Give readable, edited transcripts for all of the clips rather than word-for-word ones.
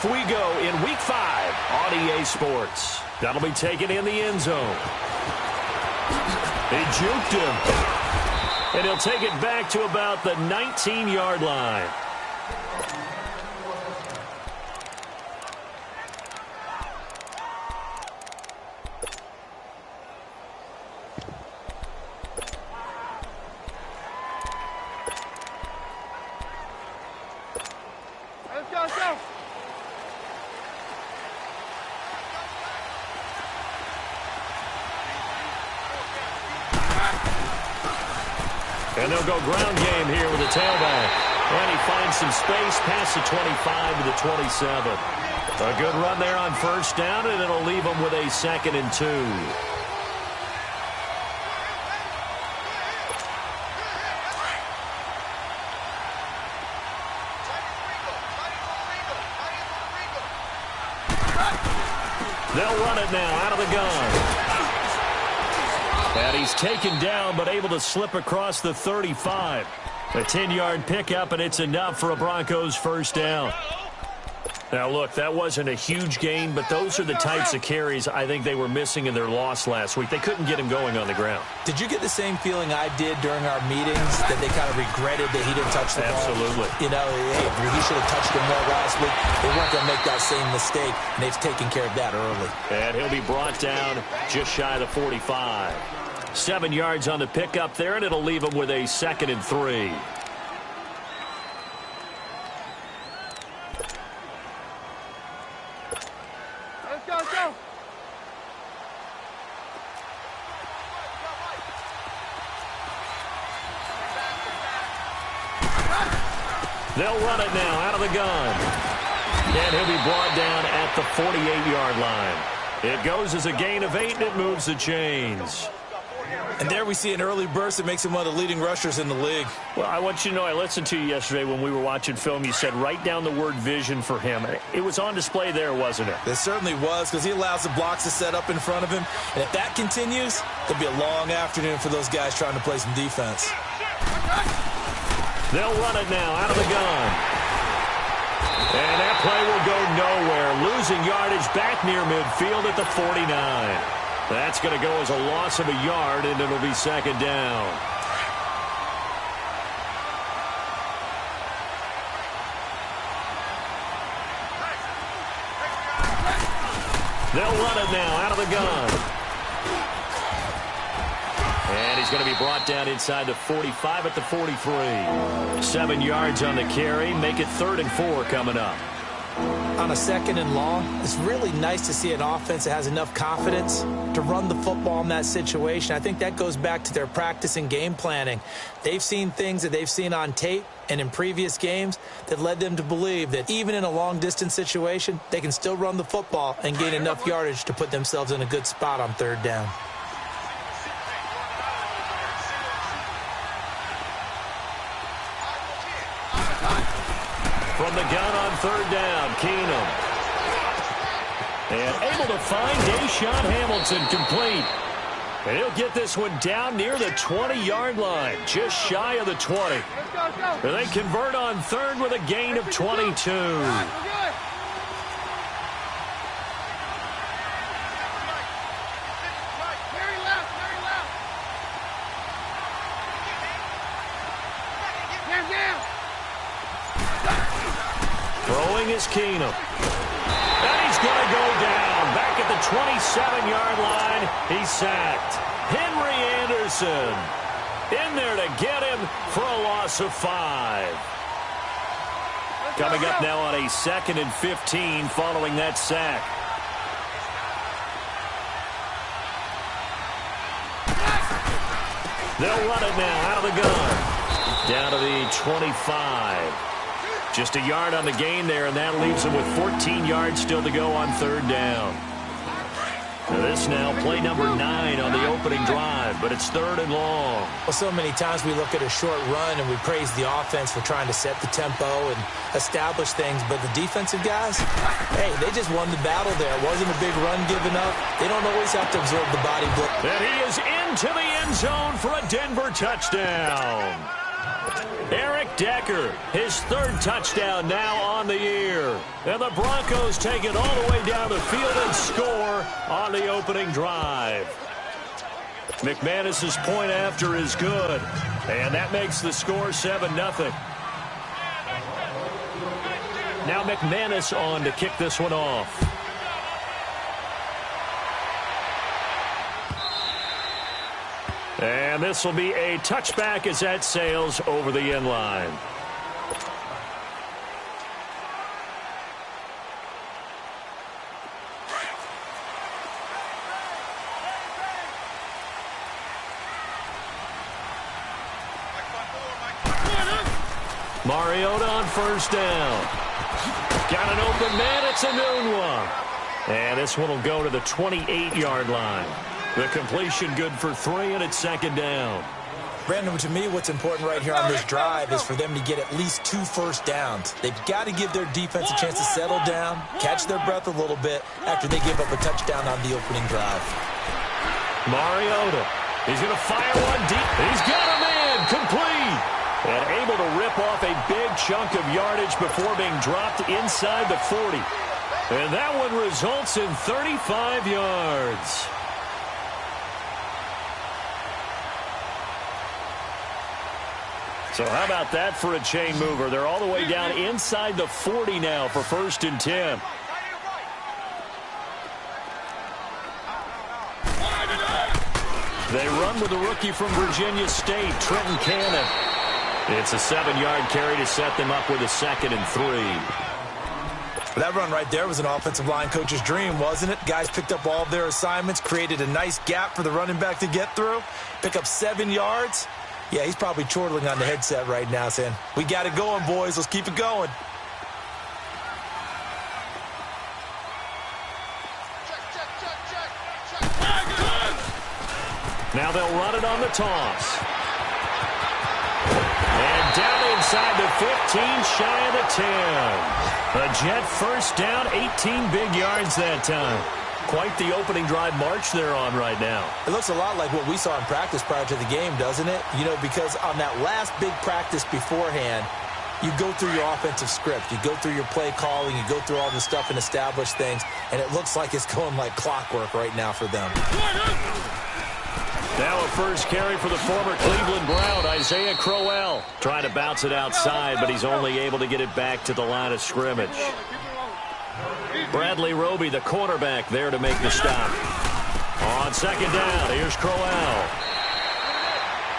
off we go in Week 5 on EA Sports. That'll be taken in the end zone. He juked him. And he'll take it back to about the 19-yard line. And they'll go ground game here with the tailback. And he finds some space past the 25 to the 27. A good run there on first down, and it'll leave him with a 2nd and 2. They'll run it now out of the gun. And he's taken down, but able to slip across the 35. A 10-yard pickup, and it's enough for a Broncos first down. Now, look, that wasn't a huge gain, but those are the types of carries I think they were missing in their loss last week. They couldn't get him going on the ground. Did you get the same feeling I did during our meetings, that they kind of regretted that he didn't touch the ball? Absolutely. You know, hey, he should have touched him more last week. They weren't going to make that same mistake, and they've taken care of that early. And he'll be brought down just shy of the 45. 7 yards on the pickup there, and it'll leave him with a 2nd and 3. Let's go. They'll run it now out of the gun. And he'll be brought down at the 48-yard line. It goes as a gain of 8, and it moves the chains. And there we see an early burst that makes him one of the leading rushers in the league. Well, I want you to know, I listened to you yesterday when we were watching film. You said write down the word vision for him. It was on display there, wasn't it? It certainly was, because he allows the blocks to set up in front of him. And if that continues, it'll be a long afternoon for those guys trying to play some defense. They'll run it now out of the gun. And that play will go nowhere. Losing yardage back near midfield at the 49. That's going to go as a loss of a yard, and it'll be 2nd down. They'll run it now out of the gun. And he's going to be brought down inside the 45 at the 43. 7 yards on the carry. Make it 3rd and 4 coming up. On a 2nd and long, it's really nice to see an offense that has enough confidence to run the football in that situation. I think that goes back to their practice and game planning. They've seen things that they've seen on tape and in previous games that led them to believe that even in a long-distance situation, they can still run the football and gain enough yardage to put themselves in a good spot on 3rd down. From the gun on 3rd down, Keenum. And able to find Deshaun Hamilton complete. And he'll get this one down near the 20-yard line, just shy of the 20. And they convert on 3rd with a gain of 22. Throwing is Keenum. And he's going to go down. Back at the 27-yard line, he's sacked. Henry Anderson in there to get him for a loss of 5. Coming up now on a 2nd and 15 following that sack. They'll run it now out of the gun. Down to the 25. Just a yard on the gain there, and that leaves them with 14 yards still to go on 3rd down. This now play number 9 on the opening drive, but it's 3rd and long. Well, so many times we look at a short run and we praise the offense for trying to set the tempo and establish things, but the defensive guys, hey, they just won the battle there. It wasn't a big run given up. They don't always have to absorb the body blow. And he is into the end zone for a Denver touchdown. Eric Decker, his third touchdown now on the year. And the Broncos take it all the way down the field and score on the opening drive. McManus's point after is good. And that makes the score 7-0. Now McManus on to kick this one off. And this will be a touchback as that sails over the end line. Mariota on first down. Got an open man. It's a noon one. And this one will go to the 28-yard line. The completion good for 3, and it's second down. Brandon, to me, what's important right here on this drive is for them to get at least 2 first downs. They've got to give their defense a chance to settle down, catch their breath a little bit after they give up a touchdown on the opening drive. Mariota, he's going to fire one deep. He's got a man, complete. And able to rip off a big chunk of yardage before being dropped inside the 40. And that one results in 35 yards. So how about that for a chain mover? They're all the way down inside the 40 now for 1st and 10. They run with the rookie from Virginia State, Trenton Cannon. It's a 7-yard carry to set them up with a 2nd and 3. That run right there was an offensive line coach's dream, wasn't it? Guys picked up all of their assignments, created a nice gap for the running back to get through, pick up 7 yards. Yeah, he's probably chortling on the headset right now saying, we got it going, boys. Let's keep it going. Now they'll run it on the toss. And down inside the 15, shy of the 10. A Jet first down, 18 big yards that time. Quite the opening drive march they're on right now. It looks a lot like what we saw in practice prior to the game, doesn't it? You know, because on that last big practice beforehand, you go through your offensive script. You go through your play calling. You go through all the stuff and establish things. And it looks like it's going like clockwork right now for them. Now a first carry for the former Cleveland Brown, Isaiah Crowell. Trying to bounce it outside, but he's only able to get it back to the line of scrimmage. Bradley Roby, the quarterback, there to make the stop. On second down, here's Crowell.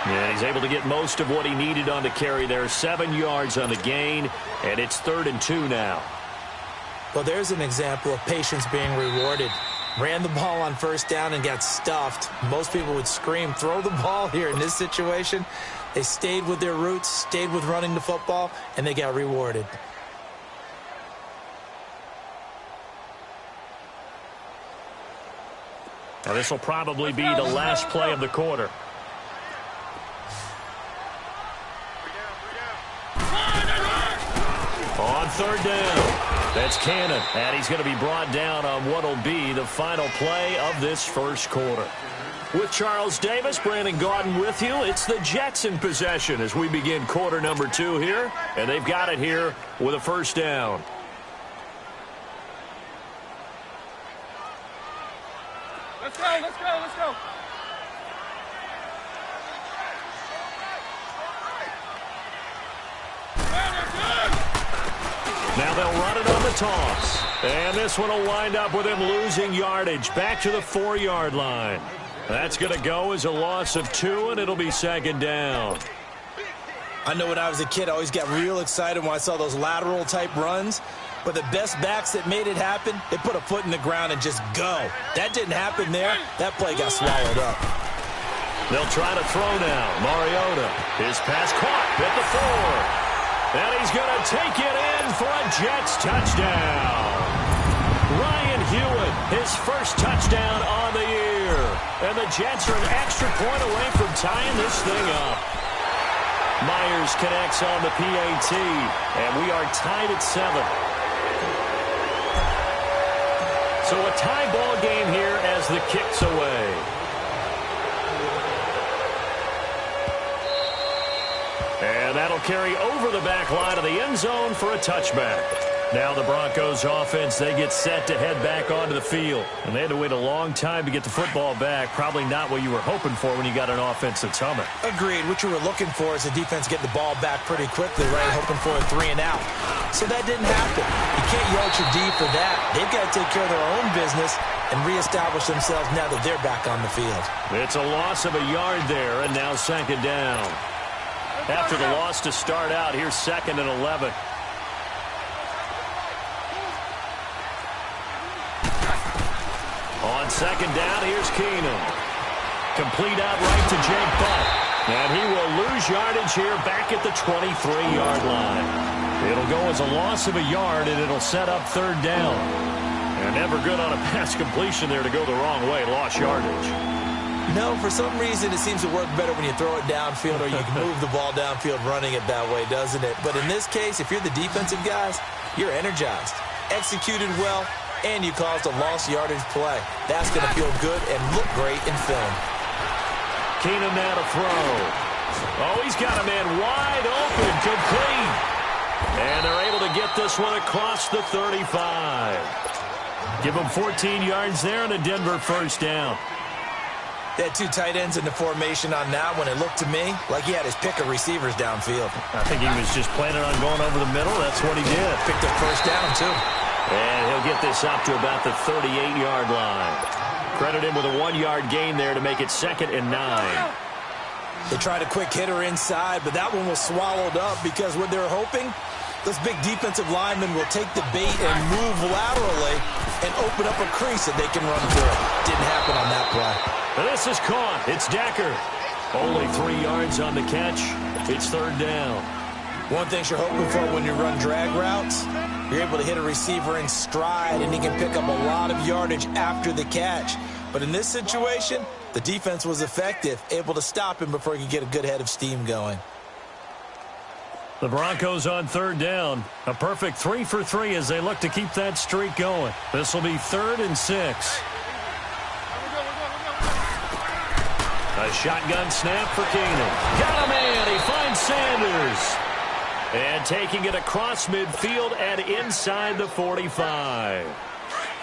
And he's able to get most of what he needed on the carry there. 7 yards on the gain, and it's 3rd and 2 now. Well, there's an example of patience being rewarded. Ran the ball on first down and got stuffed. Most people would scream, throw the ball here. In this situation, they stayed with their roots, stayed with running the football, and they got rewarded. Now this will probably be the last play of the quarter. On third down, that's Cannon. And he's going to be brought down on what will be the final play of this first quarter. With Charles Davis, Brandon Gaudin with you. It's the Jets in possession as we begin quarter number 2 here. And they've got it here with a first down. Let's go, let's go, let's go. Now they'll run it on the toss. And this one will wind up with him losing yardage back to the 4-yard line. That's going to go as a loss of 2, and it'll be second down. I know when I was a kid, I always got real excited when I saw those lateral-type runs. But the best backs that made it happen, they put a foot in the ground and just go. That didn't happen there. That play got swallowed up. They'll try to throw now. Mariota, his pass caught at the 4. And he's going to take it in for a Jets touchdown. Ryan Hewitt, his first touchdown on the year. And the Jets are an extra point away from tying this thing up. Myers connects on the PAT, and we are tied at 7. So a tie ball game here as the kick's away. And carry over the back line of the end zone for a touchback. Now the Broncos offense, they get set to head back onto the field. And they had to wait a long time to get the football back. Probably not what you were hoping for when you got an offense that's humming. Agreed. What you were looking for is the defense getting the ball back pretty quickly, right? Hoping for a 3 and out. So that didn't happen. You can't yell at your D for that. They've got to take care of their own business and reestablish themselves now that they're back on the field. It's a loss of a yard there, and now second down. After the loss to start out, here's 2nd and 11. On second down, here's Keenum. Complete out right to Jake Butt. And he will lose yardage here back at the 23-yard line. It'll go as a loss of a yard, and it'll set up 3rd down. And never good on a pass completion there to go the wrong way. Lost yardage. No, for some reason, it seems to work better when you throw it downfield or you can move the ball downfield running it that way, doesn't it? But in this case, if you're the defensive guys, you're energized, executed well, and you caused a lost yardage play. That's going to feel good and look great in film. Keenum now to throw. Oh, he's got a man wide open, complete. And they're able to get this one across the 35. Give him 14 yards there and a Denver 1st down. They had 2 tight ends in the formation on that one. It looked to me like he had his pick of receivers downfield. I think he was just planning on going over the middle. That's what he did. Picked up 1st down, too. And he'll get this up to about the 38-yard line. Credit him with a 1-yard gain there to make it 2nd and 9. They tried a quick hitter inside, but that one was swallowed up because what they're hoping, those big defensive linemen will take the bait and move laterally and open up a crease that they can run through. Didn't happen on that play. And this is caught. It's Decker. Only 3 yards on the catch. It's 3rd down. One thing you're hoping for when you run drag routes, you're able to hit a receiver in stride, and he can pick up a lot of yardage after the catch. But in this situation, the defense was effective, able to stop him before he could get a good head of steam going. The Broncos on 3rd down. A perfect 3 for 3 as they look to keep that streak going. This will be 3rd and 6. A shotgun snap for Keenum. Got a man. He finds Sanders. And taking it across midfield and inside the 45.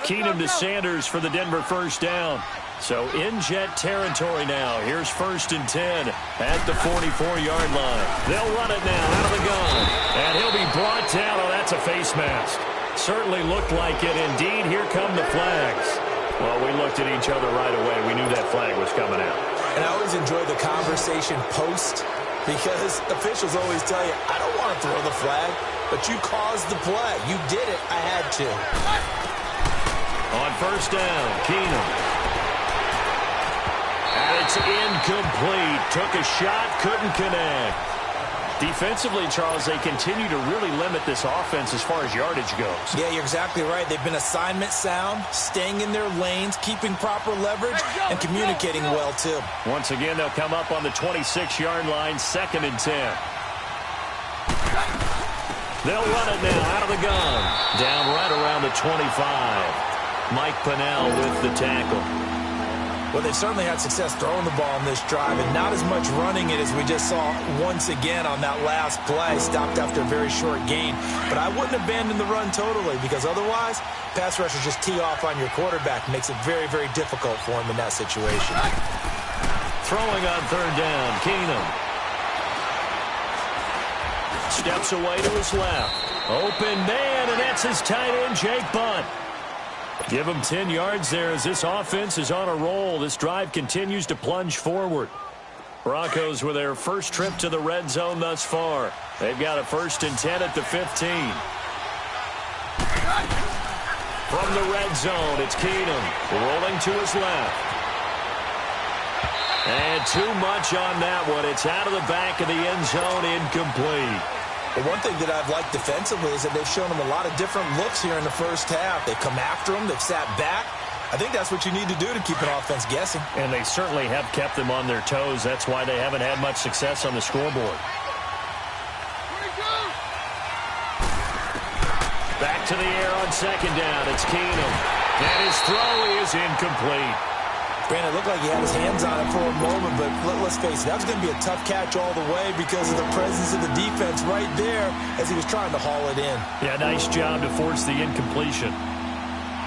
Keenum to Sanders for the Denver 1st down. So in jet territory now. Here's 1st and 10 at the 44-yard line. They'll run it now out of the gun. And he'll be brought down. Oh, that's a face mask. Certainly looked like it. Indeed, here come the flags. Well, we looked at each other right away. We knew that flag was coming out. And I always enjoy the conversation post because officials always tell you, I don't want to throw the flag, but you caused the play. You did it. I had to. On 1st down, Keenum. And it's incomplete. Took a shot, couldn't connect. Defensively, Charles, they continue to really limit this offense as far as yardage goes. Yeah, you're exactly right. They've been assignment sound, staying in their lanes, keeping proper leverage, and communicating well, too. Once again, they'll come up on the 26-yard line, 2nd and 10. They'll run it now out of the gun. Down right around the 25. Mike Pennell with the tackle. Well, they've certainly had success throwing the ball in this drive, and not as much running it as we just saw once again on that last play. Stopped after a very short gain. But I wouldn't abandon the run totally, because otherwise, pass rushers just tee off on your quarterback. Makes it very, very difficult for him in that situation. Throwing on 3rd down, Keenum. Steps away to his left. Open man, and that's his tight end, Jake Butt. Give him 10 yards there as this offense is on a roll. This drive continues to plunge forward. Broncos with their first trip to the red zone thus far. They've got a 1st and 10 at the 15. From the red zone, it's Keenum rolling to his left. And too much on that one. It's out of the back of the end zone, incomplete. But one thing that I've liked defensively is that they've shown them a lot of different looks here in the first half. They've come after them. They've sat back. I think that's what you need to do to keep an offense guessing. And they certainly have kept them on their toes. That's why they haven't had much success on the scoreboard. Back to the air on 2nd down. It's Keenum. And his throw is incomplete. Brandon, it looked like he had his hands on it for a moment, but let's face it, that was going to be a tough catch all the way because of the presence of the defense right there as he was trying to haul it in. Yeah, nice job to force the incompletion.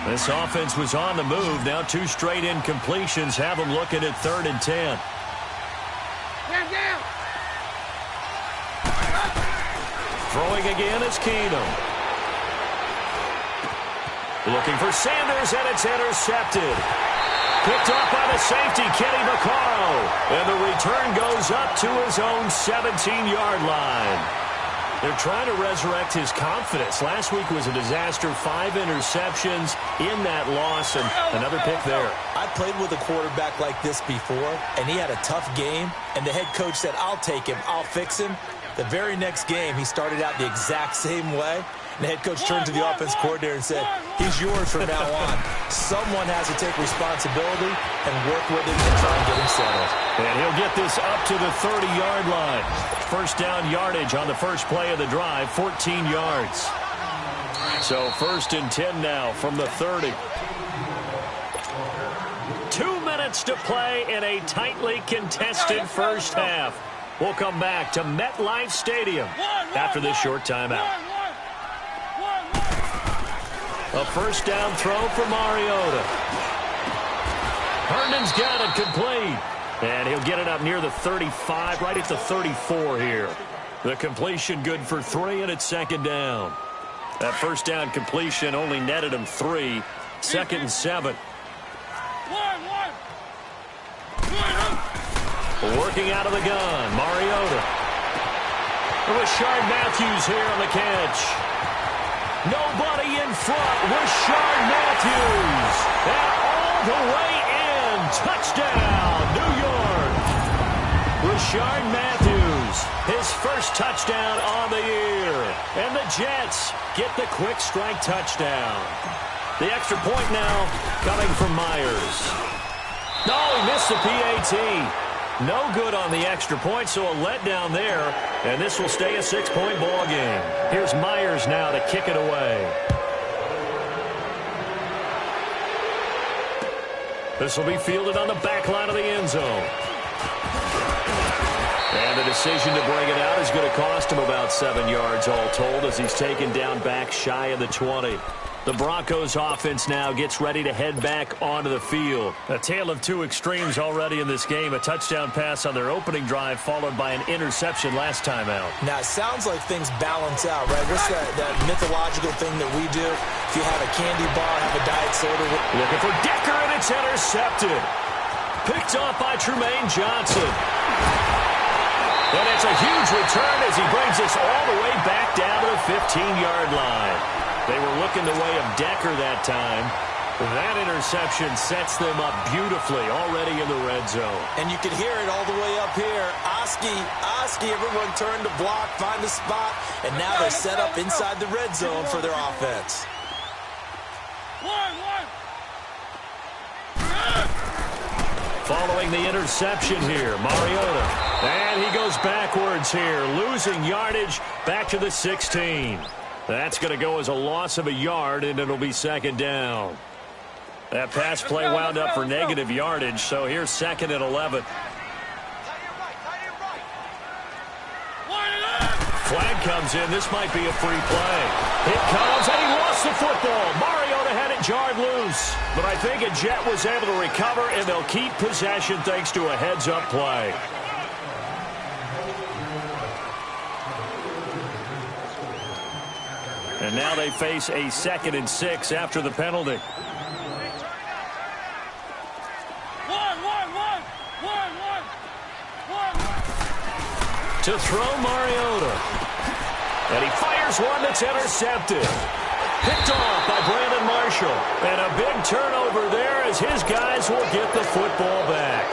This offense was on the move. Now 2 straight incompletions have them looking at 3rd and 10. Down. Throwing again is Keenum. Looking for Sanders, and it's intercepted. Picked off by the safety, Kenny Vaccaro. And the return goes up to his own 17-yard line. They're trying to resurrect his confidence. Last week was a disaster. 5 interceptions in that loss, and another pick there. I played with a quarterback like this before, and he had a tough game, and the head coach said, I'll take him, I'll fix him. The very next game, he started out the exact same way. And the head coach turned to the offense coordinator and said, he's yours from now on. Someone has to take responsibility and work with him and try and get him settled. And he'll get this up to the 30-yard line. First down yardage on the first play of the drive, 14 yards. So 1st and 10 now from the 30. 2 minutes to play in a tightly contested first half. We'll come back to MetLife Stadium after this short timeout. A first down throw for Mariota. Herndon's got it complete. And he'll get it up near the 35, right at the 34 here. The completion good for 3, and it's 2nd down. That first down completion only netted him 3. 2nd and 7. Working out of the gun, Mariota. Rashard Matthews here on the catch. Nobody in front. Rashard Matthews. And all the way in. Touchdown, New York. Rashard Matthews. His first touchdown on the year. And the Jets get the quick strike touchdown. The extra point now coming from Myers. No, he missed the PAT. No good on the extra point, so a letdown there. And this will stay a 6-point ball game. Here's Myers now to kick it away. This will be fielded on the back line of the end zone. And the decision to bring it out is going to cost him about 7 yards all told as he's taken down back shy of the 20. The Broncos offense now gets ready to head back onto the field. A tale of 2 extremes already in this game. A touchdown pass on their opening drive followed by an interception last time out. Now, it sounds like things balance out, right? What's that mythological thing that we do? If you have a candy bar, have a diet soda. Looking for Decker, and it's intercepted. Picked off by Trumaine Johnson. And it's a huge return as he brings us all the way back down to the 15-yard line. They were looking the way of Decker that time. That interception sets them up beautifully already in the red zone. And you can hear it all the way up here. Oski, everyone turned to block, find a spot, and now they're set up inside the red zone for their offense. Following the interception here, Mariota. And he goes backwards here, losing yardage back to the 16. That's going to go as a loss of a yard, and it'll be 2nd down. That pass play wound up for negative yardage, so here's 2nd and 11. Flag comes in. This might be a free play. It comes, and he lost the football. Mariota had it jarred loose, but I think a Jet was able to recover, and they'll keep possession thanks to a heads-up play. And now they face a 2nd and 6 after the penalty. To throw Mariota. And he fires one that's intercepted. Picked off by Brandon Marshall. And a big turnover there as his guys will get the football back.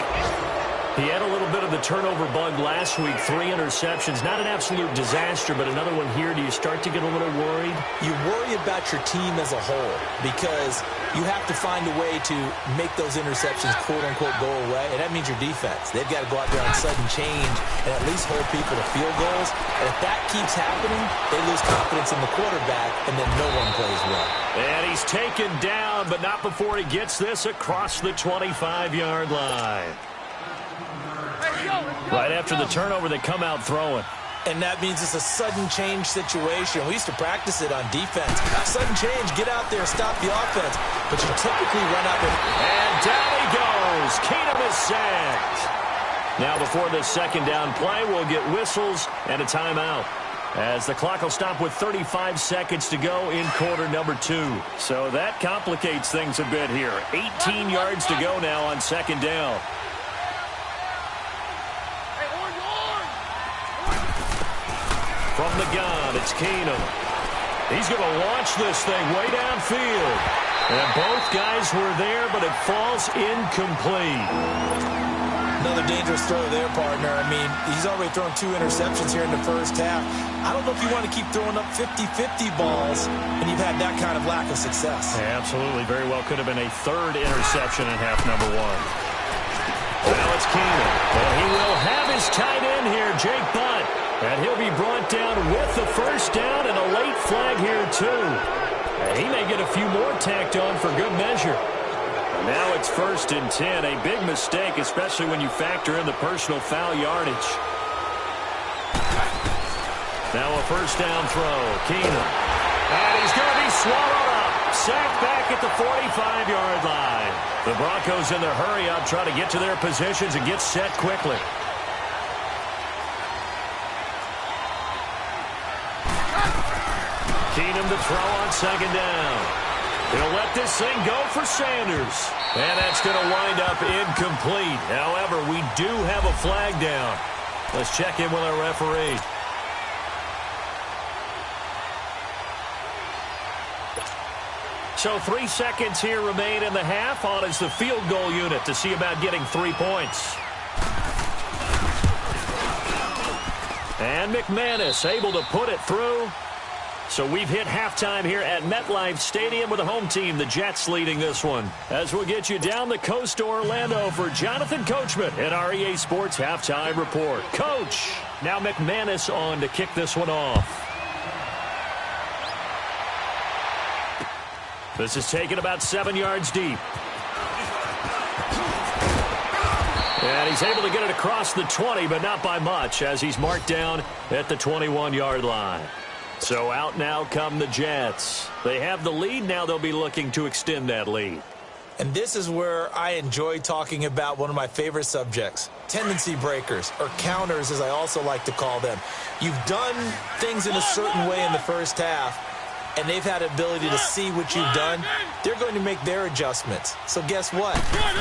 He had a little bit of the turnover bug last week, 3 interceptions. Not an absolute disaster, but another one here. Do you start to get a little worried? You worry about your team as a whole because you have to find a way to make those interceptions, quote-unquote, go away, and that means your defense. They've got to go out there on sudden change and at least hold people to field goals. And if that keeps happening, they lose confidence in the quarterback, and then no one plays well. And he's taken down, but not before he gets this across the 25-yard line. Right after the turnover, they come out throwing. And that means it's a sudden change situation. We used to practice it on defense. Sudden change, get out there, stop the offense. But you typically run out with... And down he goes. Keenum is sacked. Now before this second down play, we'll get whistles and a timeout, as the clock will stop with 35 seconds to go in quarter number 2. So that complicates things a bit here. 18 yards to go now on second down. From the gun, it's Keenum. He's going to launch this thing way downfield. And both guys were there, but it falls incomplete. Another dangerous throw there, partner. I mean, he's already thrown 2 interceptions here in the first half. I don't know if you want to keep throwing up 50-50 balls, and you've had that kind of lack of success. Yeah, absolutely. Very well could have been a 3rd interception in half number 1. Now it's Keenum. And he will have his tight end here, Jake Butt. And he'll be brought down with the first down and a late flag here, too. And he may get a few more tacked on for good measure. And now it's 1st and 10. A big mistake, especially when you factor in the personal foul yardage. Now a first down throw. Keenum. And he's going to be swallowed up. Sacked back at the 45-yard line. The Broncos in their hurry up, try to get to their positions and get set quickly. Keenum to throw on second down. He'll let this thing go for Sanders. And that's going to wind up incomplete. However, we do have a flag down. Let's check in with our referee. So 3 seconds here remain in the half. On is the field goal unit to see about getting 3 points. And McManus able to put it through. So we've hit halftime here at MetLife Stadium with the home team, the Jets, leading this one. As we'll get you down the coast to Orlando for Jonathan Coachman in our EA Sports Halftime Report. Coach, now McManus on to kick this one off. This is taken about 7 yards deep. And he's able to get it across the 20, but not by much, as he's marked down at the 21-yard line. So out now come the Jets. They have the lead. Now they'll be looking to extend that lead. And this is where I enjoy talking about one of my favorite subjects, tendency breakers, or counters as I also like to call them. You've done things in a certain way in the first half, and they've had the ability to see what you've done. They're going to make their adjustments. So guess what?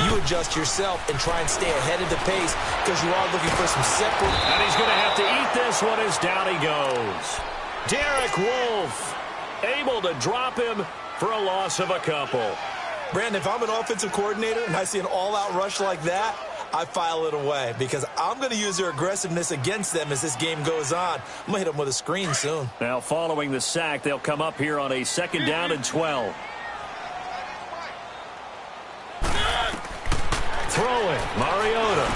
You adjust yourself and try and stay ahead of the pace because you are looking for some separate. And he's going to have to eat this one as down he goes. Derek Wolfe able to drop him for a loss of a couple. Brandon, if I'm an offensive coordinator and I see an all-out rush like that, I file it away because I'm going to use their aggressiveness against them as this game goes on. I'm going to hit them with a screen soon. Now following the sack, they'll come up here on a second down and 12. Throwing, Mariota.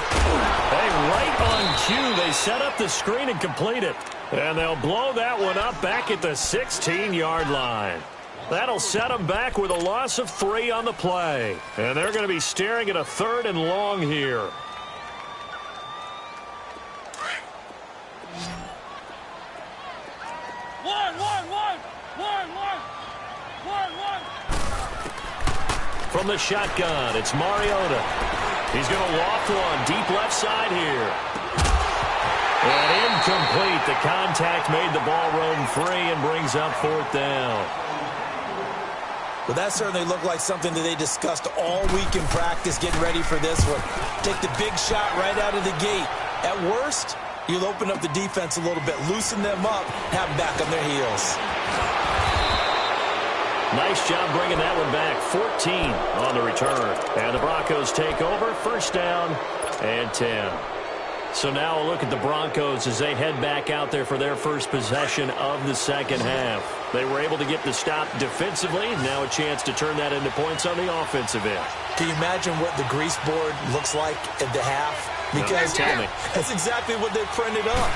Hey, right on cue, they set up the screen and complete it. And they'll blow that one up back at the 16-yard line. That'll set them back with a loss of 3 on the play. And they're going to be staring at a 3rd and long here. From the shotgun, it's Mariota. He's going to loft one deep left side here. And incomplete. The contact made the ball roam free and brings up 4th down. Well, that certainly looked like something that they discussed all week in practice, getting ready for this one. Take the big shot right out of the gate. At worst, you'll open up the defense a little bit, loosen them up, have them back on their heels. Nice job bringing that one back. 14 on the return. And the Broncos take over. First down and 10. So now a look at the Broncos as they head back out there for their first possession of the second half. They were able to get the stop defensively. Now a chance to turn that into points on the offensive end. Can you imagine what the grease board looks like at the half? Because that's exactly what they printed up.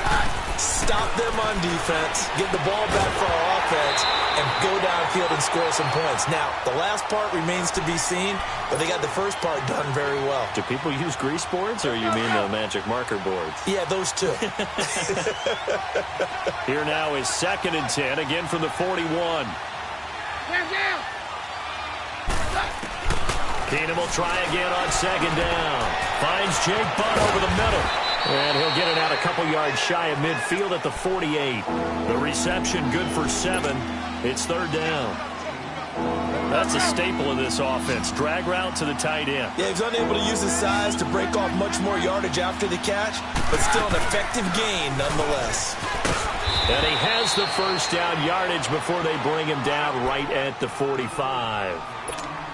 Stop them on defense, get the ball back for our offense, and go downfield and score some points. Now, the last part remains to be seen, but they got the first part done very well. Do people use grease boards, or you mean the magic marker boards? Yeah, those two. Here now is 2nd and 10, again from the 41. Keenum will try again on 2nd down. Finds Jake Butt over the middle. And he'll get it out a couple yards shy of midfield at the 48. The reception good for 7. It's 3rd down. That's a staple of this offense. Drag route to the tight end. Yeah, he's unable to use his size to break off much more yardage after the catch, but still an effective gain nonetheless. And he has the first down yardage before they bring him down right at the 45.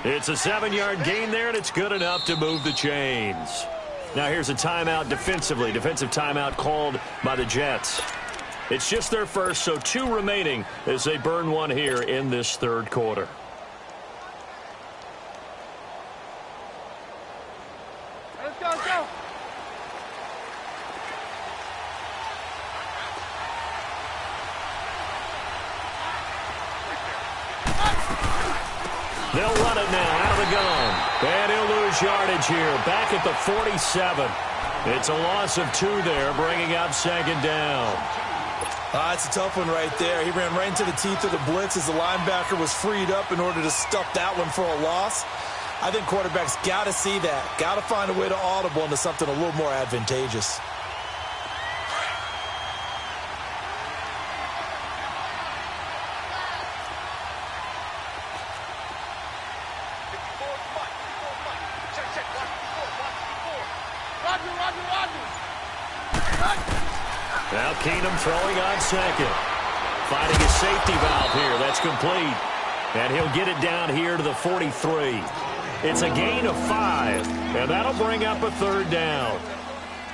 It's a 7-yard gain there, and it's good enough to move the chains. Now here's a timeout defensively. Defensive timeout called by the Jets. It's just their first, so 2 remaining as they burn one here in this 3rd quarter. Let's go, go. They'll run it now out of the gun. And he'll lose yardage here. Back at the 47. It's a loss of 2 there, bringing up 2nd down. It's a tough one right there. He ran right into the teeth of the blitz as the linebacker was freed up in order to stuff that one for a loss. I think quarterbacks got to see that. Got to find a way to audible into something a little more advantageous. Now Keenum throwing on 2nd. Finding a safety valve here. That's complete. And he'll get it down here to the 43. It's a gain of 5. And that'll bring up a 3rd down.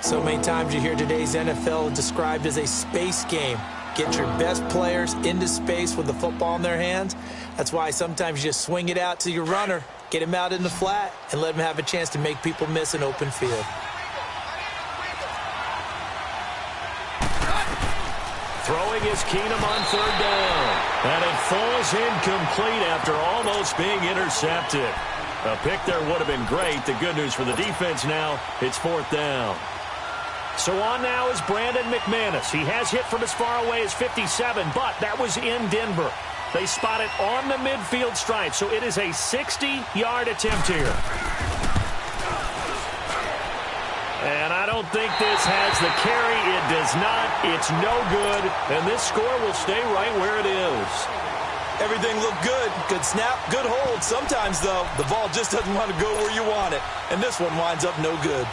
So many times you hear today's NFL described as a space game. Get your best players into space with the football in their hands. That's why sometimes you just swing it out to your runner, get him out in the flat, and let him have a chance to make people miss an open field. Throwing is Keenum on 3rd down. And it falls incomplete after almost being intercepted. A pick there would have been great. The good news for the defense now, it's 4th down. So on now is Brandon McManus. He has hit from as far away as 57, but that was in Denver. They spot it on the midfield stripe, so it is a 60-yard attempt here. And I don't think this has the carry. It does not. It's no good. And this score will stay right where it is. Everything looked good. Good snap, good hold. Sometimes, though, the ball just doesn't want to go where you want it. And this one winds up no good.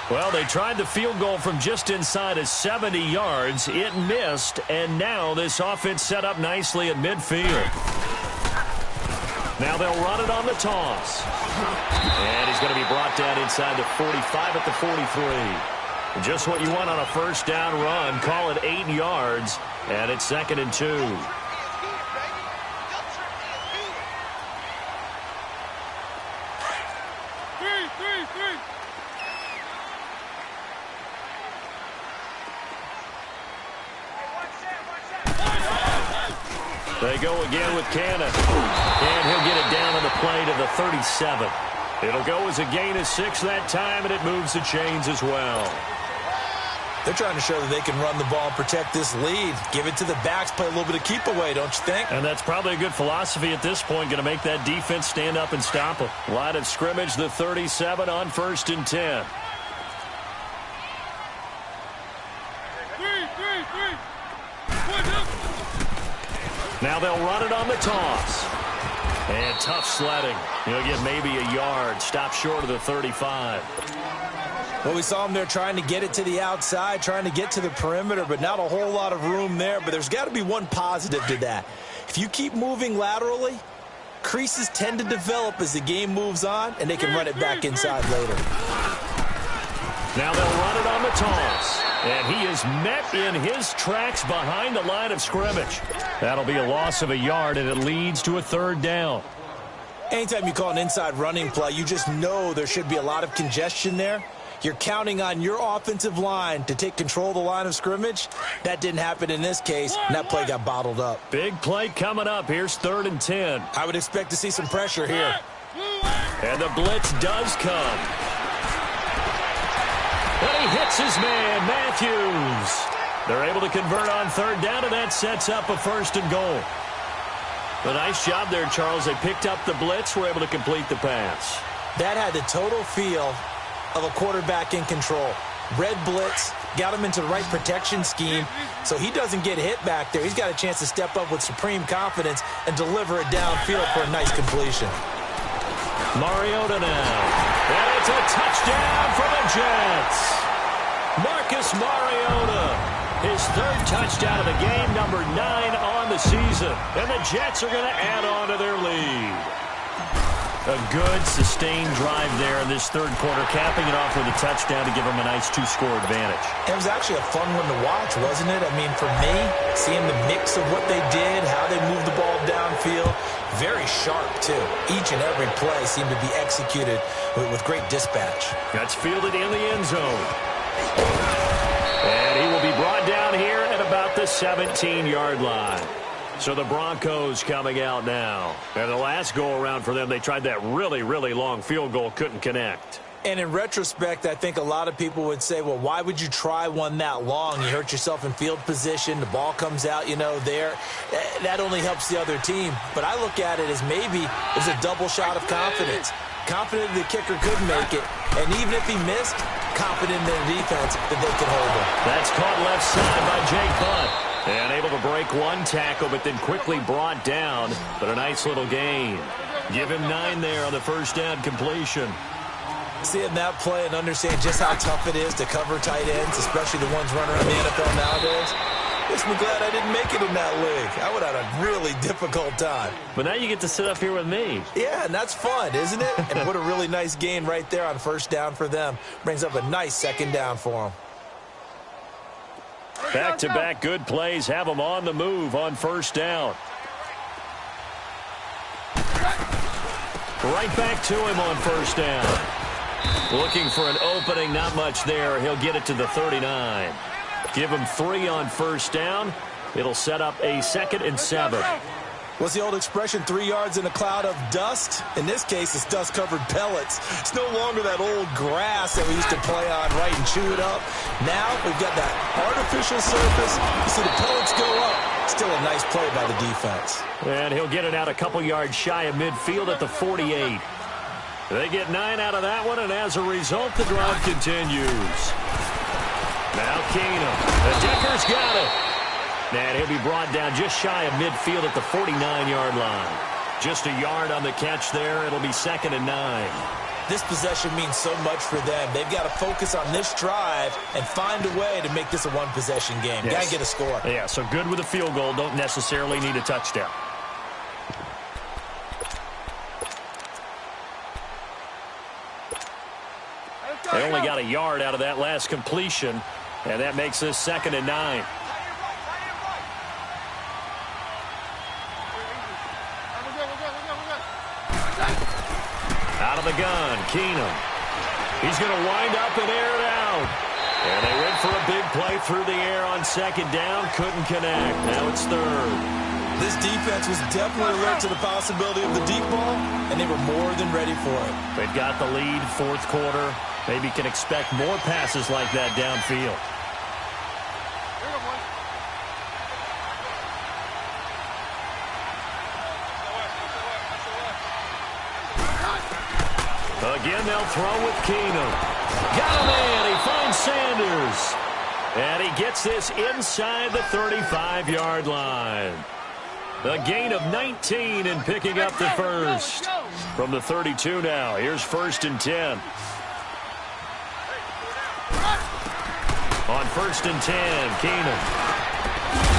Well, they tried the field goal from just inside of 70 yards. It missed, and now this offense set up nicely at midfield. Now they'll run it on the toss. And he's going to be brought down inside the 45 at the 43. Just what you want on a first down run. Call it 8 yards, and it's 2nd and 2. They go again with Cannon. And he'll get it down on the play to the 37. It'll go as a gain of 6 that time, and it moves the chains as well. They're trying to show that they can run the ball and protect this lead. Give it to the backs, play a little bit of keep away, don't you think? And that's probably a good philosophy at this point, going to make that defense stand up and stop them. Line of scrimmage, the 37 on 1st and 10. Now they'll run it on the toss. And tough sledding. He'll get maybe a yard. Stop short of the 35. Well, we saw him there trying to get it to the outside, trying to get to the perimeter, but not a whole lot of room there. But there's got to be one positive to that. If you keep moving laterally, creases tend to develop as the game moves on, and they can run it back inside later. Now they'll run it on the toss. And he is met in his tracks behind the line of scrimmage. That'll be a loss of a yard, and it leads to a 3rd down. Anytime you call an inside running play, you just know there should be a lot of congestion there. You're counting on your offensive line to take control of the line of scrimmage. That didn't happen in this case, and that play got bottled up. Big play coming up. Here's 3rd and 10. I would expect to see some pressure here. And the blitz does come. And he hits his man, Matthews. They're able to convert on 3rd down, and that sets up a 1st and goal. A nice job there, Charles. They picked up the blitz, were able to complete the pass. That had the total feel of a quarterback in control. Red blitz, got him into the right protection scheme, so he doesn't get hit back there. He's got a chance to step up with supreme confidence and deliver it downfield for a nice completion. Mariota now. And it's a touchdown for the Jets. Marcus Mariota. His 3rd touchdown of the game, number 9 on the season. And the Jets are going to add on to their lead. A good, sustained drive there in this 3rd quarter, capping it off with a touchdown to give them a nice 2-score advantage. It was actually a fun one to watch, wasn't it? I mean, for me, seeing the mix of what they did, how they moved the ball downfield, very sharp, too. Each and every play seemed to be executed with great dispatch. That's fielded in the end zone. And he will be brought down here at about the 17-yard line. So the Broncos coming out now. And the last go-around for them, they tried that really, really long field goal, couldn't connect. And in retrospect, I think a lot of people would say, well, why would you try one that long? You hurt yourself in field position. The ball comes out, there. That only helps the other team. But I look at it as maybe it was a double shot of confidence. Confident the kicker could make it. And even if he missed, confident in their defense that they could hold him. That's caught left side by Jake Butt. And able to break one tackle, but then quickly brought down. But a nice little gain. Give him 9 there on the 1st down completion. Seeing that play and understand just how tough it is to cover tight ends, especially the ones running around the NFL nowadays. Makes me glad I didn't make it in that league. I would have had a really difficult time. But now you get to sit up here with me. Yeah, and that's fun, isn't it? And what a really nice gain right there on 1st down for them. Brings up a nice 2nd down for them. Back-to-back good plays have them on the move on 1st down. Right back to him on 1st down. Looking for an opening, not much there. He'll get it to the 39. Give him 3 on 1st down. It'll set up a 2nd and 7. What's the old expression, 3 yards in a cloud of dust? In this case, it's dust-covered pellets. It's no longer that old grass that we used to play on, right, and chew it up. Now we've got that artificial surface. You see the pellets go up. Still a nice play by the defense. And he'll get it out a couple yards shy of midfield at the 48. They get 9 out of that one, and as a result, the drive continues. Now Keenum. The Decker's got it. And he'll be brought down just shy of midfield at the 49-yard line. Just a yard on the catch there. It'll be 2nd and 9. This possession means so much for them. They've got to focus on this drive and find a way to make this a one-possession game. Yes. Got to get a score. Yeah, so good with a field goal. Don't necessarily need a touchdown. They only got a yard out of that last completion, and that makes this 2nd and 9. Out of the gun, Keenum. He's going to wind up and air it out. And they went for a big play through the air on 2nd down. Couldn't connect. Now it's 3rd. This defense was definitely alert to the possibility of the deep ball, and they were more than ready for it. They've got the lead, 4th quarter. Maybe can expect more passes like that downfield. Again, they'll throw with Keenum. Got him in. He finds Sanders. And he gets this inside the 35-yard line. A gain of 19 and picking up the 1st. From the 32 now. Here's 1st and 10. first and 10. Keenum.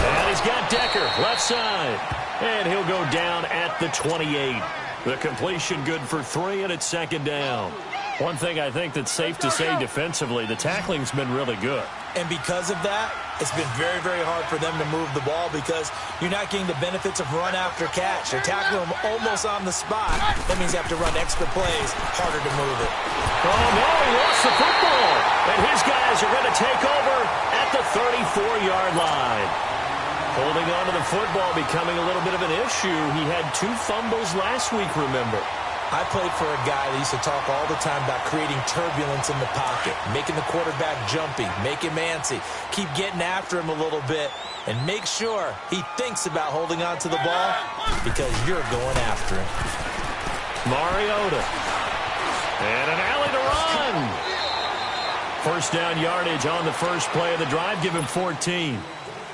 And he's got Decker, left side. And he'll go down at the 28. The completion good for 3, and it's second down. One thing I think that's safe to say defensively, the tackling's been really good. And because of that, it's been very, very hard for them to move the ball because you're not getting the benefits of run after catch. They're tackling them almost on the spot. That means you have to run extra plays, harder to move it. Oh, no, he lost the football. And his guys are going to take over at the 34-yard line. Holding on to the football becoming a little bit of an issue. He had 2 fumbles last week, remember. I played for a guy that used to talk all the time about creating turbulence in the pocket, making the quarterback jumpy, make him antsy, keep getting after him a little bit, and make sure he thinks about holding on to the ball because you're going after him. Mariota. And an alley to run. First down yardage on the first play of the drive. Give him 14.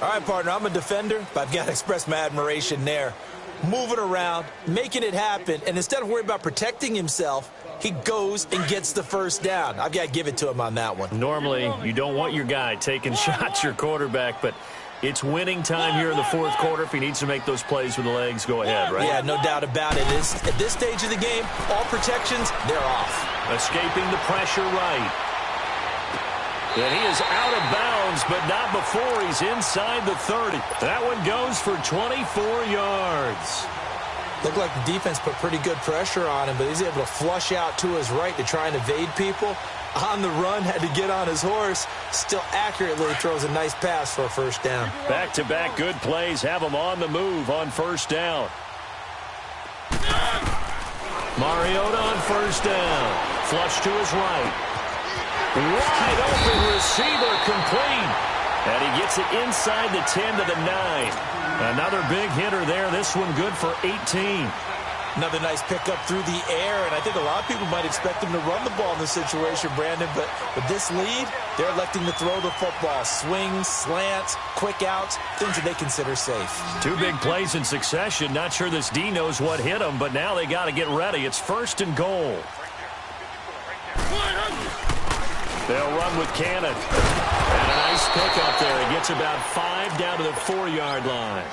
All right, partner, I'm a defender, but I've got to express my admiration there. Moving around, making it happen, and instead of worrying about protecting himself, he goes and gets the first down. I've got to give it to him on that one. Normally, you don't want your guy taking shots, your quarterback, but it's winning time here in the fourth quarter. If he needs to make those plays with the legs, go ahead, right? Yeah, no doubt about it. At this stage of the game, all protections, they're off. Escaping the pressure right. And he is out of bounds, but not before he's inside the 30. That one goes for 24 yards. Looked like the defense put pretty good pressure on him, but he's able to flush out to his right to try and evade people. On the run, had to get on his horse. Still accurately throws a nice pass for a first down. Back-to-back good plays have him on the move on first down. Mariota on first down. Flush to his right. Wide open receiver complete. And he gets it inside the 10 to the 9. Another big hitter there. This one good for 18. Another nice pickup through the air, and I think a lot of people might expect him to run the ball in this situation, Brandon, but with this lead, they're electing to throw the football. Swings, slants, quick outs, things that they consider safe. 2 big plays in succession. Not sure this D knows what hit him, but now they got to get ready. It's first and goal. They'll run with Cannon. And a nice pickup there. He gets about 5 down to the 4-yard line.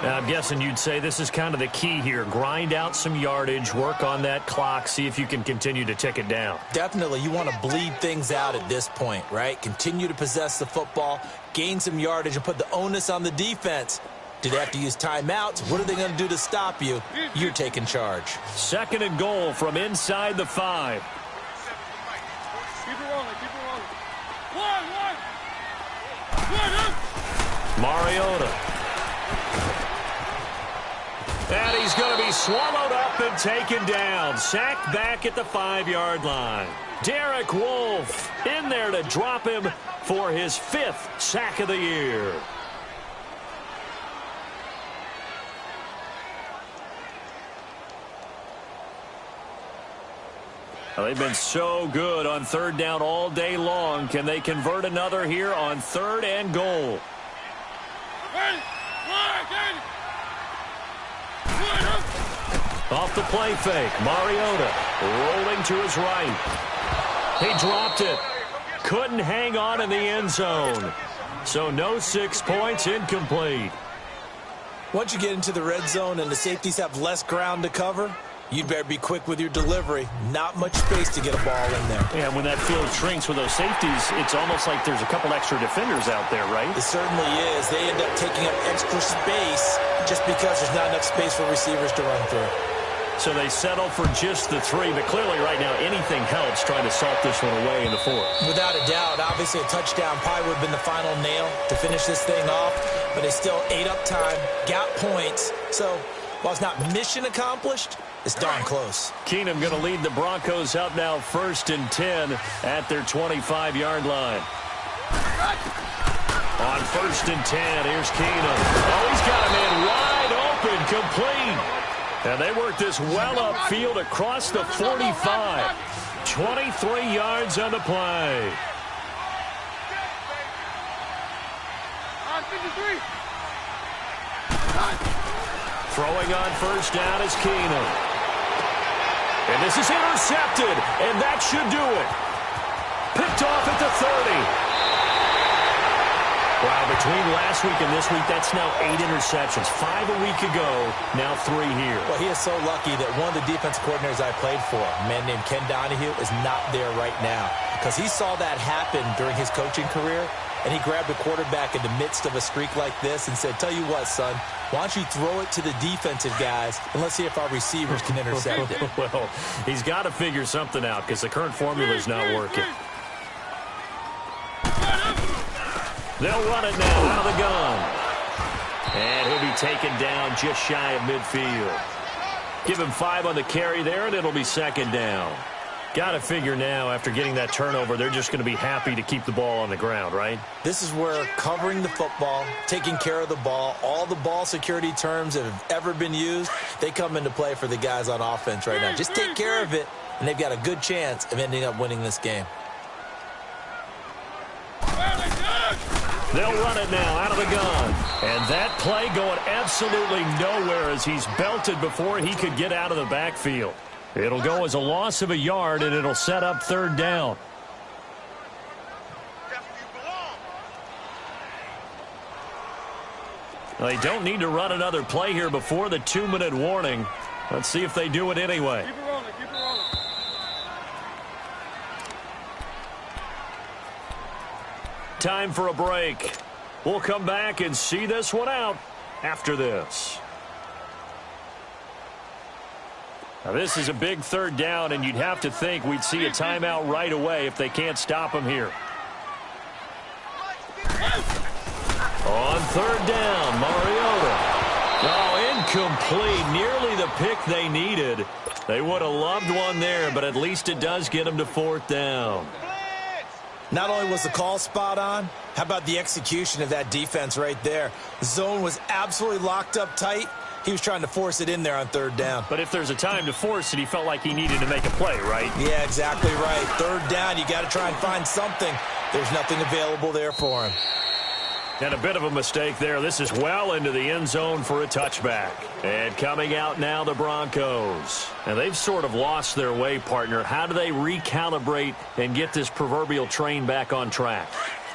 Now, I'm guessing you'd say this is kind of the key here. Grind out some yardage, work on that clock, see if you can continue to tick it down. Definitely. You want to bleed things out at this point, right? Continue to possess the football, gain some yardage, and put the onus on the defense. Do they have to use timeouts? What are they going to do to stop you? You're taking charge. Second and goal from inside the 5. Keep it rolling, keep it rolling. One. Mariota. And he's going to be swallowed up and taken down. Sacked back at the 5-yard line. Derek Wolfe in there to drop him for his 5th sack of the year. Well, they've been so good on third down all day long. Can they convert another here on third and goal? Off the play fake, Mariota rolling to his right. He dropped it. Couldn't hang on in the end zone. So no 6 points, incomplete. Once you get into the red zone and the safeties have less ground to cover, you'd better be quick with your delivery. Not much space to get a ball in there. Yeah, when that field shrinks with those safeties, it's almost like there's a couple extra defenders out there, right? It certainly is. They end up taking up extra space just because there's not enough space for receivers to run through. So they settle for just the 3, but clearly right now anything helps trying to salt this one away in the 4th. Without a doubt, obviously a touchdown probably would have been the final nail to finish this thing off, but they still ate up time, got points. So while it's not mission accomplished, it's darn close. Keenum going to lead the Broncos up now first and 10 at their 25-yard line. On first and 10, here's Keenum. Oh, he's got a man wide open, complete. And they work this well upfield across the 45. 23 yards on the play. Throwing on first down is Keenum. And this is intercepted, and that should do it. Picked off at the 30. Well, between last week and this week, that's now 8 interceptions. 5 a week ago, now 3 here. Well, he is so lucky that one of the defense coordinators I played for, a man named Ken Donahue, is not there right now. Because he saw that happen during his coaching career, and he grabbed the quarterback in the midst of a streak like this and said, tell you what, son, why don't you throw it to the defensive guys, and let's see if our receivers can intercept it. Well, he's got to figure something out because the current formula is not working. They'll run it now out of the gun. And he'll be taken down just shy of midfield. Give him 5 on the carry there, and it'll be second down. Got to figure now, after getting that turnover, they're just going to be happy to keep the ball on the ground, right? This is where covering the football, taking care of the ball, all the ball security terms that have ever been used, they come into play for the guys on offense right now. Just take care of it, and they've got a good chance of ending up winning this game. They'll run it now out of the gun. And that play going absolutely nowhere as he's belted before he could get out of the backfield. It'll go as a loss of a yard, and it'll set up third down. They don't need to run another play here before the 2-minute warning. Let's see if they do it anyway. Keep it rolling, keep it rolling. Time for a break. We'll come back and see this one out after this. Now, this is a big third down, and you'd have to think we'd see a timeout right away if they can't stop him here. On third down, Mariota. Oh, incomplete. Nearly the pick they needed. They would have loved one there, but at least it does get them to fourth down. Not only was the call spot on, how about the execution of that defense right there? The zone was absolutely locked up tight. He was trying to force it in there on third down. But if there's a time to force it, he felt like he needed to make a play, right? Yeah, exactly right. Third down, you got to try and find something. There's nothing available there for him. And a bit of a mistake there. This is well into the end zone for a touchback. And coming out now, the Broncos. And they've sort of lost their way, partner. How do they recalibrate and get this proverbial train back on track?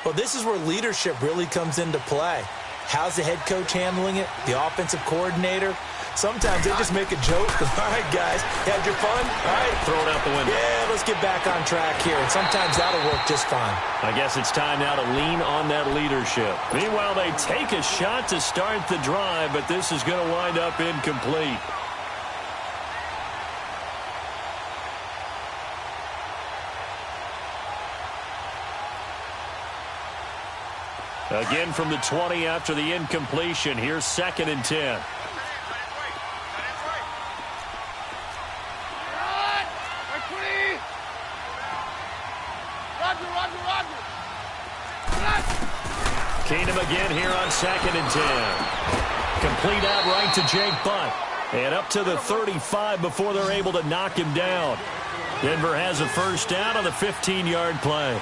Well, this is where leadership really comes into play. How's the head coach handling it? The offensive coordinator? Sometimes they just make a joke. All right, guys, you had your fun? All right. Throw it out the window. Yeah, let's get back on track here. And sometimes that'll work just fine. I guess it's time now to lean on that leadership. Meanwhile, they take a shot to start the drive, but this is going to wind up incomplete. Again from the 20 after the incompletion. Here's 2nd and 10. Keenum again here on 2nd and 10. Complete out right to Jake Butt. And up to the 35 before they're able to knock him down. Denver has a first down on the 15-yard play.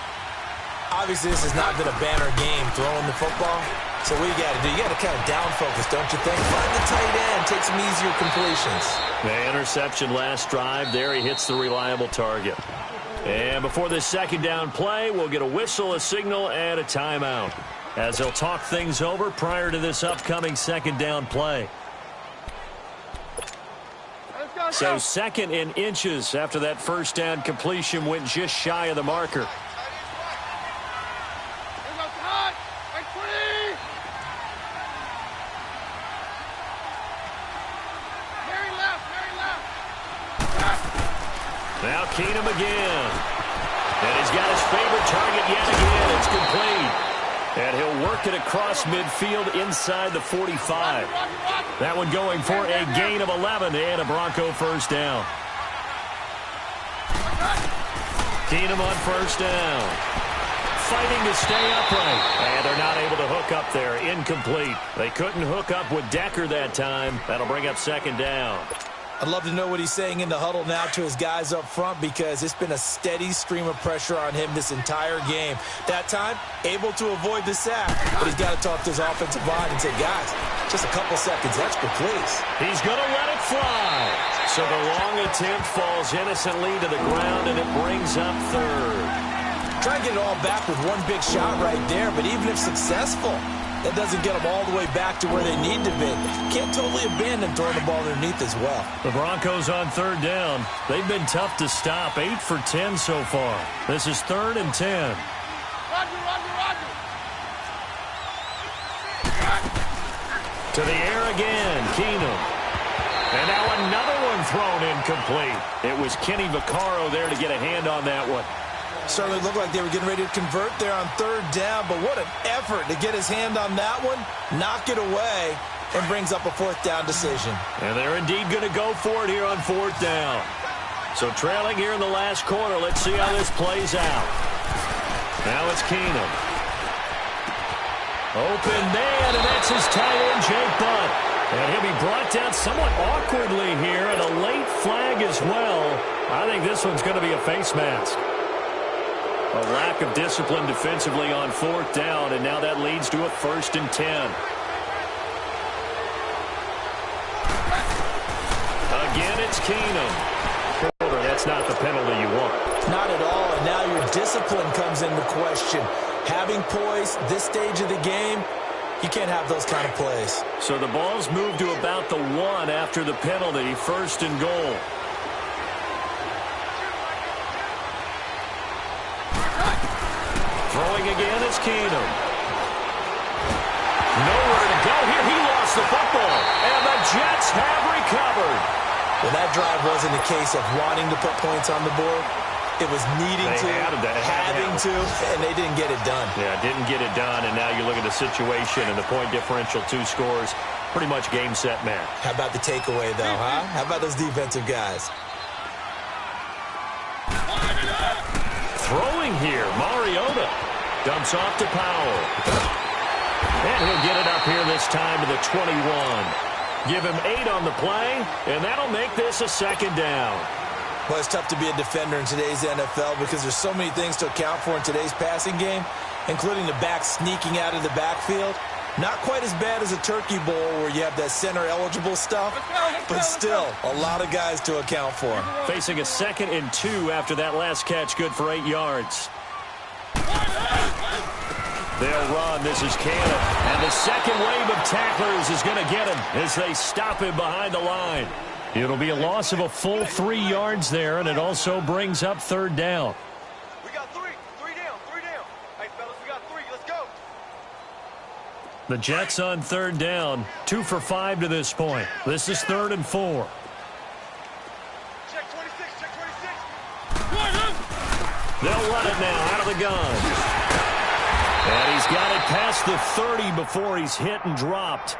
Obviously, this has not been a banner game throwing the football. So what you got to do, you got to kind of down focus, don't you think? Find the tight end, take some easier completions. The interception last drive. There he hits the reliable target. And before this second down play, we'll get a whistle, a signal, and a timeout, as they'll talk things over prior to this upcoming second down play. So 2nd and inches after that first down completion went just shy of the marker. Now Keenum again. And he's got his favorite target yet again. It's complete. And he'll work it across midfield inside the 45. That one going for a gain of 11 and a Bronco first down. Keenum on first down. Fighting to stay upright. And they're not able to hook up there. Incomplete. They couldn't hook up with Decker that time. That'll bring up second down. I'd love to know what he's saying in the huddle now to his guys up front, because it's been a steady stream of pressure on him this entire game. That time, able to avoid the sack, but he's got to talk to his offensive line and say, guys, just a couple seconds extra, please. He's going to let it fly. So the long attempt falls innocently to the ground, and it brings up third. Try and get it all back with one big shot right there, but even if successful, that doesn't get them all the way back to where they need to be. Can't totally abandon throwing the ball underneath as well. The Broncos on third down. They've been tough to stop. 8 for 10 so far. This is 3rd and 10. Roger, Roger, Roger. To the air again, Keenum. And now another one thrown incomplete. It was Kenny Vaccaro there to get a hand on that one. Certainly looked like they were getting ready to convert there on third down, but what an effort to get his hand on that one, knock it away, and brings up a 4th down decision. And they're indeed going to go for it here on 4th down. So trailing here in the last quarter, let's see how this plays out. Now it's Keenum. Open man, and that's his tight end, Jake Butt. And he'll be brought down somewhat awkwardly here, and a late flag as well. I think this one's going to be a face mask. A lack of discipline defensively on 4th down, and now that leads to a 1st and 10. Again, it's Keenum. That's not the penalty you want. Not at all, and now your discipline comes into question. Having poise this stage of the game, you can't have those kind of plays. So the ball's moved to about the 1 after the penalty, 1st and goal. Throwing again is Keenum. Nowhere to go here. He lost the football. And the Jets have recovered. Well, that drive wasn't a case of wanting to put points on the board. It was needing to, having to, and they didn't get it done. Yeah, didn't get it done, and now you look at the situation and the point differential, 2 scores, pretty much game, set, match. How about the takeaway, though, huh? How about those defensive guys? Throwing here, Mariota dumps off to Powell. And he'll get it up here this time to the 21. Give him 8 on the play, and that'll make this a 2nd down. Well, it's tough to be a defender in today's NFL because there's so many things to account for in today's passing game, including the back sneaking out of the backfield. Not quite as bad as a turkey bowl where you have that center-eligible stuff, but still a lot of guys to account for. Facing a 2nd and 2 after that last catch, good for 8 yards. They'll run. This is Cannon. And the second wave of tacklers is going to get him as they stop him behind the line. It'll be a loss of a full 3 yards there, and it also brings up 3rd down. We got 3. 3 down. 3 down. Hey, fellas, we got 3. Let's go. The Jets on 3rd down. 2 for 5 to this point. This is 3rd and 4. Check 26. Check 26. They'll run it now out of the gun. And he's got it past the 30 before he's hit and dropped.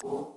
you.